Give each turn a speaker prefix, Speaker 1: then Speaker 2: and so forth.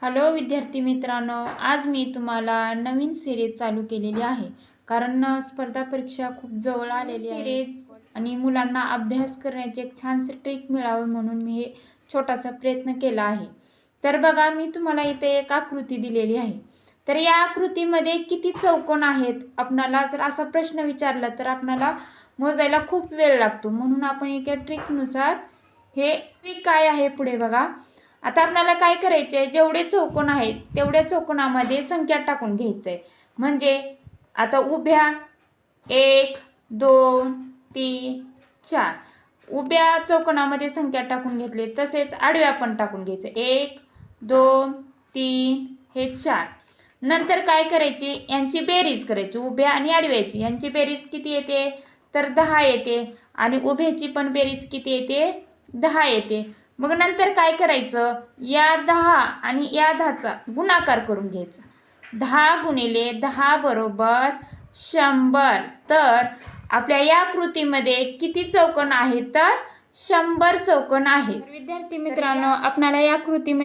Speaker 1: Hello विद्यार्थी मित्रांनो, आज मी तुम्हाला नवीन सिरीज चालू केलेली आहे. कारण स्पर्धा परीक्षा खूप जवळ आलेली आहे आणि मुलांना अभ्यास करण्याची एक छानशी ट्रिक मिळावी म्हणून मी हे छोटासा प्रयत्न केला आहे. तर बघा, मी तुम्हाला इथे एक आकृती दिलेली आहे. तर या आकृतीमध्ये किती चौकोन आहेत, आपणाला जर असा प्रश्न विचारला तर आपणाला मोजायला खूप वेळ लागतो. म्हणून आपण एका ट्रिकनुसार हे ट्रिक काय आहे पुढे बघा. आता आपल्याला काय करायचे आहे, जेवढे चौकोन आहेत तेवढ्या चौकोनामध्ये संख्या टाकून घ्यायचं आहे. म्हणजे आता उभ्या 1 2 3 4 उभ्या चौकोनामध्ये संख्या टाकून घेतली, तसेच आडव्या पण टाकून घ्यायचं 1 2 3 हे 4. नंतर काय करायची, यांची बेरीज करायची. उभ्या आणि आडव्याची यांची बेरीज किती येते तर 10 येते आणि उभ्याची पण बेरीज किती येते 10 येते. मग नंतर काय करायचं, या 10 आणि या 10चा गुणाकार करून घ्यायचा. 10 गुणिले 10 बरोबर 100. तर आपल्या या कृतीमध्ये किती चौकोन आहेत तर 100 चौकोन आहेत. विद्यार्थी मित्रांनो, आपल्याला या कृतीमध्ये